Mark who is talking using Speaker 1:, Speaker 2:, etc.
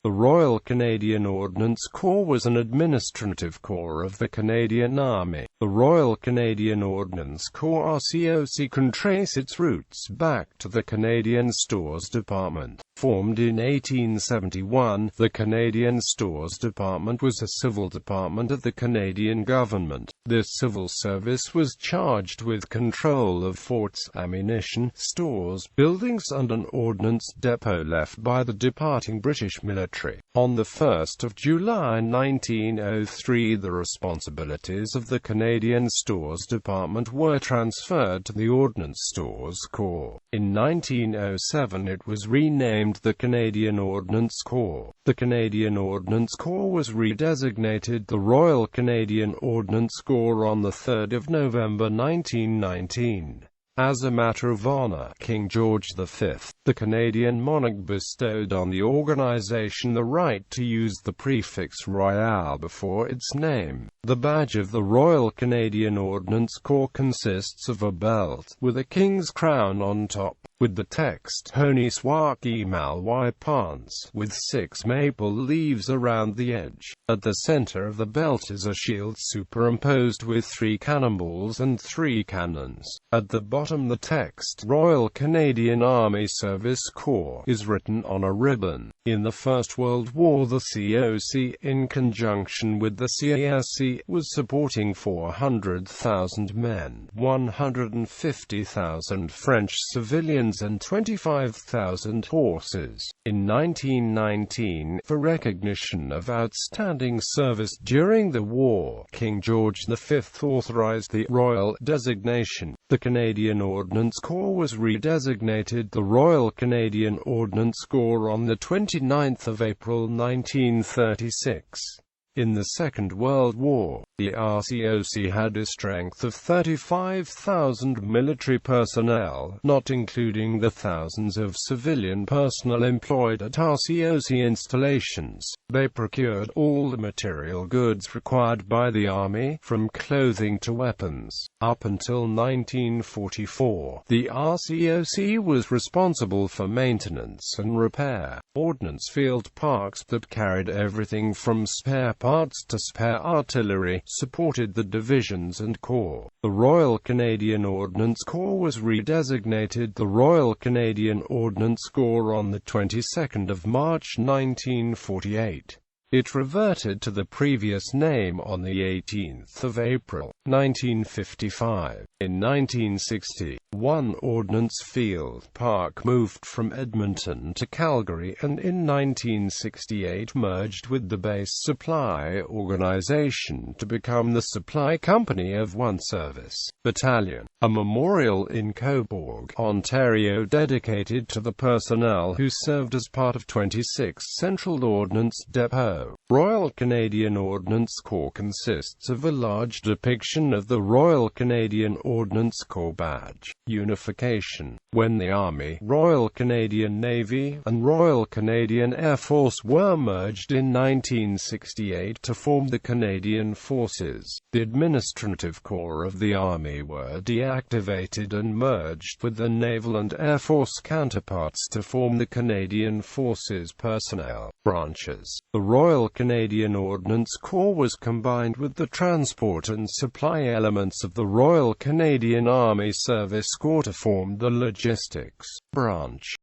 Speaker 1: The Royal Canadian Ordnance Corps was an administrative corps of the Canadian Army. The Royal Canadian Ordnance Corps (RCOC) can trace its roots back to the Canadian Stores Department. Formed in 1871, the Canadian Stores Department was a civil department of the Canadian government. This civil service was charged with control of forts, ammunition, stores, buildings and an ordnance depot left by the departing British military. On 1 July 1903, the responsibilities of the Canadian Stores Department were transferred to the Ordnance Stores Corps. In 1907 it was renamed the Canadian Ordnance Corps. The Canadian Ordnance Corps was redesignated the Royal Canadian Ordnance Corps on 3 November 1919. As a matter of honor, King George V, the Canadian monarch, bestowed on the organization the right to use the prefix Royal before its name. The badge of the Royal Canadian Ordnance Corps consists of a belt with a king's crown on top, with the text Honi soit mal pans, with 6 maple leaves around the edge. At the center of the belt is a shield superimposed with 3 cannonballs and 3 cannons. At the bottom the text Royal Canadian Army Service Corps is written on a ribbon. In the First World War, the COC, in conjunction with the CASC, was supporting 400,000 men, 150,000 French civilians and 25,000 horses. In 1919, for recognition of outstanding service during the war, King George V authorized the royal designation. The Canadian Ordnance Corps was redesignated the Royal Canadian Ordnance Corps on 29 April 1936. In the Second World War, the RCOC had a strength of 35,000 military personnel, not including the thousands of civilian personnel employed at RCOC installations. They procured all the material goods required by the Army, from clothing to weapons. Up until 1944, the RCOC was responsible for maintenance and repair. Ordnance field parks that carried everything from spare parts to spare artillery supported the divisions and corps. The Royal Canadian Ordnance Corps was redesignated the Royal Canadian Ordnance Corps on the 22nd of March 1948. It reverted to the previous name on the 18th of April, 1955. In 1960, one ordnance field park moved from Edmonton to Calgary and in 1968 merged with the base supply organization to become the supply company of one service battalion. A memorial in Cobourg, Ontario dedicated to the personnel who served as part of 26th Central Ordnance Depot. Royal Canadian Ordnance Corps consists of a large depiction of the Royal Canadian Ordnance Corps badge. Unification. When the Army, Royal Canadian Navy, and Royal Canadian Air Force were merged in 1968 to form the Canadian Forces, the administrative corps of the Army were deactivated and merged with the Naval and Air Force counterparts to form the Canadian Forces personnel branches. The Royal Canadian Ordnance Corps was combined with the transport and supply elements of the Royal Canadian Army Service Corps to form the Logistics branch.